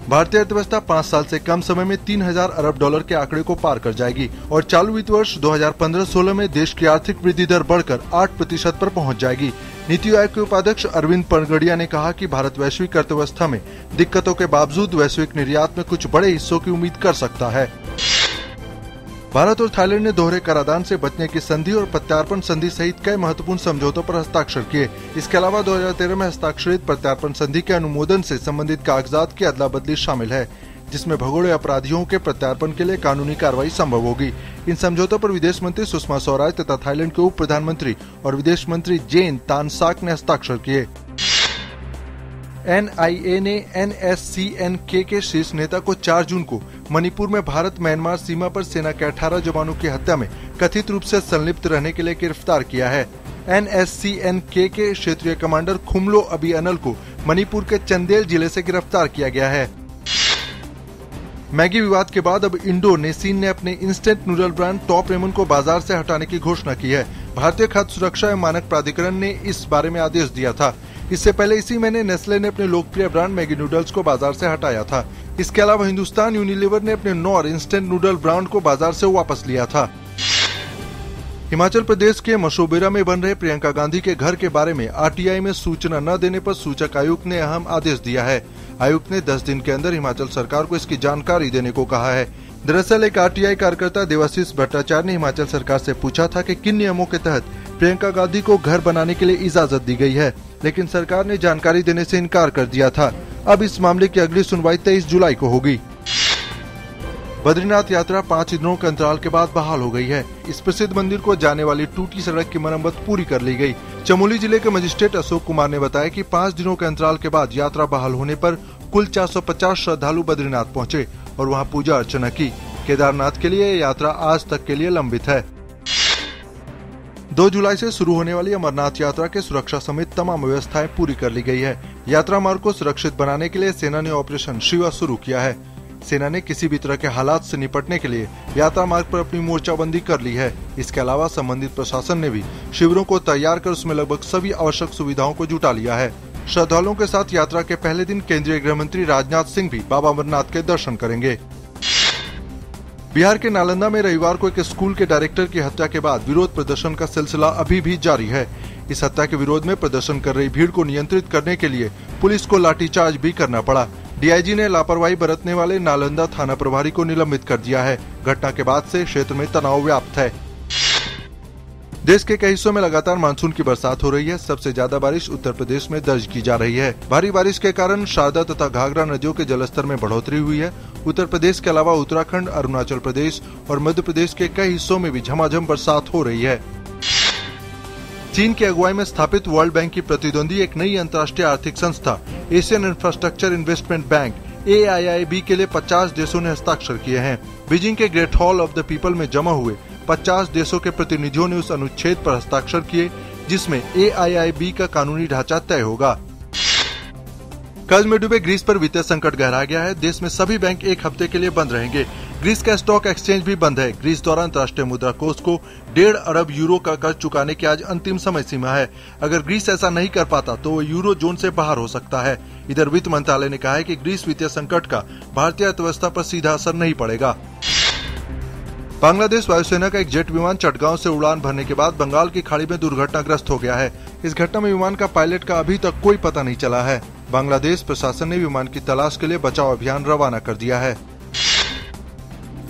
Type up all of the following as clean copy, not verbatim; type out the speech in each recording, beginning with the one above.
भारतीय अर्थव्यवस्था 5 साल से कम समय में 3000 अरब डॉलर के आंकड़े को पार कर जाएगी और चालू वित्त वर्ष 2015-16 में देश की आर्थिक वृद्धि दर बढ़कर 8% पर पहुंच जाएगी। नीति आयोग के उपाध्यक्ष अरविंद पनगड़िया ने कहा कि भारत वैश्विक अर्थव्यवस्था में दिक्कतों के बावजूद वैश्विक निर्यात में कुछ बड़े हिस्सों की उम्मीद कर सकता है। भारत और थाईलैंड ने दोहरे कराधान से बचने की संधि और प्रत्यार्पण संधि सहित कई महत्वपूर्ण समझौतों पर हस्ताक्षर किए। इसके अलावा 2013 में हस्ताक्षरित प्रत्यार्पण संधि के अनुमोदन से संबंधित कागजात की अदला बदली शामिल है, जिसमें भगोड़े अपराधियों के प्रत्यार्पण के लिए कानूनी कार्रवाई संभव होगी। इन समझौतों पर विदेश मंत्री सुषमा स्वराज तथा थाईलैंड के उप प्रधानमंत्री और विदेश मंत्री जेन तानसाक ने हस्ताक्षर किए। NIA ने NSCN-K के शीर्ष नेता को 4 जून को मणिपुर में भारत म्यांमार सीमा पर सेना के 18 जवानों की हत्या में कथित रूप से संलिप्त रहने के लिए गिरफ्तार किया है। NSCN-K के क्षेत्रीय कमांडर खुमलो अबी अनल को मणिपुर के चंदेल जिले से गिरफ्तार किया गया है। मैगी विवाद के बाद अब इंडोनेसीन ने अपने instant noodle brand top Ramon को बाजार से हटाने की घोषणा की है। भारतीय खाद्य सुरक्षा एवं मानक प्राधिकरण ने इस बारे में आदेश दिया था। इससे पहले इसी महीने नेस्ले ने अपने लोकप्रिय ब्रांड मैगी नूडल्स को बाजार से हटाया था। इसके अलावा हिंदुस्तान यूनिलीवर ने अपने नॉर इंस्टेंट नूडल ब्रांड को बाजार से वापस लिया था। हिमाचल प्रदेश के मशोबरा में बन रहे प्रियंका गांधी के घर के बारे में RTI में सूचना न देने पर सूचक आयुक्त ने अहम आदेश दिया है। आयुक्त ने 10 दिन के अंदर हिमाचल सरकार को इसकी जानकारी देने को कहा है। दरअसल एक RTI कार्यकर्ता देवाशीष भट्टाचार्य ने हिमाचल सरकार से पूछा था कि किन नियमों के तहत प्रियंका गांधी को घर बनाने के लिए इजाजत दी गई है, लेकिन सरकार ने जानकारी देने से इनकार कर दिया था। अब इस मामले की अगली सुनवाई 23 जुलाई को होगी। बद्रीनाथ यात्रा 5 दिनों के अंतराल के बाद बहाल हो गई है। इस प्रसिद्ध मंदिर को जाने वाली टूटी सड़क की मरम्मत पूरी कर ली गई। चमोली जिले के मजिस्ट्रेट अशोक कुमार ने बताया कि 5 दिनों के अंतराल के बाद यात्रा बहाल होने पर कुल 450 श्रद्धालु बद्रीनाथ पहुँचे और वहाँ पूजा अर्चना की। केदारनाथ के लिए यात्रा आज तक के लिए लंबित है। 2 जुलाई से शुरू होने वाली अमरनाथ यात्रा के सुरक्षा समेत तमाम व्यवस्थाएं पूरी कर ली गई है। यात्रा मार्ग को सुरक्षित बनाने के लिए सेना ने ऑपरेशन शिवा शुरू किया है। सेना ने किसी भी तरह के हालात से निपटने के लिए यात्रा मार्ग पर अपनी मोर्चाबंदी कर ली है। इसके अलावा संबंधित प्रशासन ने भी शिविरों को तैयार कर उसमें लगभग सभी आवश्यक सुविधाओं को जुटा लिया है। श्रद्धालुओं के साथ यात्रा के पहले दिन केंद्रीय गृह मंत्री राजनाथ सिंह भी बाबा अमरनाथ के दर्शन करेंगे। बिहार के नालंदा में रविवार को एक स्कूल के डायरेक्टर की हत्या के बाद विरोध प्रदर्शन का सिलसिला अभी भी जारी है। इस हत्या के विरोध में प्रदर्शन कर रही भीड़ को नियंत्रित करने के लिए पुलिस को लाठीचार्ज भी करना पड़ा। DIG ने लापरवाही बरतने वाले नालंदा थाना प्रभारी को निलंबित कर दिया है। घटना के बाद से क्षेत्र में तनाव व्याप्त है। देश के कई हिस्सों में लगातार मानसून की बरसात हो रही है। सबसे ज्यादा बारिश उत्तर प्रदेश में दर्ज की जा रही है। भारी बारिश के कारण शारदा तथा घाघरा नदियों के जलस्तर में बढ़ोतरी हुई है। उत्तर प्रदेश के अलावा उत्तराखंड, अरुणाचल प्रदेश और मध्य प्रदेश के कई हिस्सों में भी झमाझम बरसात हो रही है। चीन की अगुवाई में स्थापित वर्ल्ड बैंक की प्रतिद्वंदी एक नई अंतर्राष्ट्रीय आर्थिक संस्था Asian infrastructure investment bank AIIB के लिए 50 देशों ने हस्ताक्षर किए हैं। बीजिंग के great hall of the people में जमा हुए 50 देशों के प्रतिनिधियों ने उस अनुच्छेद पर हस्ताक्षर किए जिसमें AIIB का कानूनी ढांचा तय होगा। कर्ज में डूबे ग्रीस पर वित्तीय संकट गहरा गया है। देश में सभी बैंक एक हफ्ते के लिए बंद रहेंगे। ग्रीस का स्टॉक एक्सचेंज भी बंद है। ग्रीस द्वारा अंतर्राष्ट्रीय मुद्रा कोष को 1.5 अरब यूरो का कर्ज चुकाने की आज अंतिम समय सीमा है। अगर ग्रीस ऐसा नहीं कर पाता तो वो यूरो जोन से बाहर हो सकता है। इधर वित्त मंत्रालय ने कहा है कि ग्रीस वित्तीय संकट का भारतीय अर्थव्यवस्था पर सीधा असर नहीं पड़ेगा। बांग्लादेश वायुसेना का एक जेट विमान चटगांव से उड़ान भरने के बाद बंगाल की खाड़ी में दुर्घटनाग्रस्त हो गया है। इस घटना में विमान का पायलट का अभी तक कोई पता नहीं चला है। बांग्लादेश प्रशासन ने विमान की तलाश के लिए बचाव अभियान रवाना कर दिया है।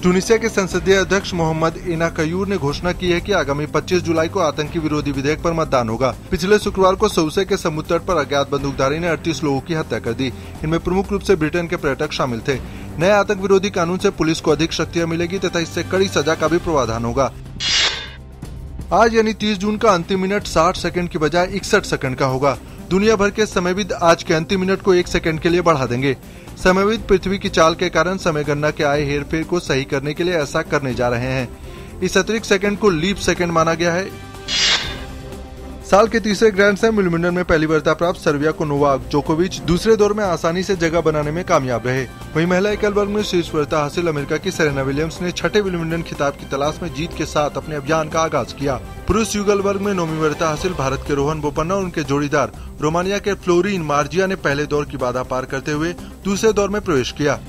ट्यूनीशिया के संसदीय अध्यक्ष मोहम्मद एना कयूर ने घोषणा की है कि आगामी 25 जुलाई को आतंकी विरोधी विधेयक पर मतदान होगा। पिछले शुक्रवार को सऊसे के समुद्र तट पर अज्ञात बंदूकधारी ने 38 लोगों की हत्या कर दी। इनमें प्रमुख रूप से ब्रिटेन के पर्यटक शामिल थे। नए आतंक विरोधी कानून से पुलिस को अधिक शक्तियां मिलेगी तथा इससे कड़ी सजा का भी प्रावधान होगा। आज यानी 30 जून का अंतिम मिनट 60 सेकंड की बजाय 61 सेकंड का होगा। दुनिया भर के समयविद आज के अंतिम मिनट को 1 सेकंड के लिए बढ़ा देंगे। समयविद पृथ्वी की चाल के कारण समय गणना के आए हेरफेर को सही करने के लिए ऐसा करने जा रहे हैं। इस अतिरिक्त सेकंड को लीप सेकंड माना गया है। साल के तीसरे ग्रैंड स्लैम विंबलडन में पहली वरीयता प्राप्त सर्बिया को नोवाक जोकोविच दूसरे दौर में आसानी से जगह बनाने में कामयाब रहे। वहीं महिला एकल वर्ग में शीर्ष वरीयता हासिल अमेरिका की सेरेना विलियम्स ने छठे विंबलडन खिताब की तलाश में जीत के साथ अपने अभियान का आगाज किया। पुरुष युगल वर्ग में 9वीं वरीयता हासिल भारत के रोहन बोपन्ना और उनके जोड़ीदार रोमानिया के फ्लोरिन मार्जिया ने पहले दौर की बाधा पार करते हुए दूसरे दौर में प्रवेश किया।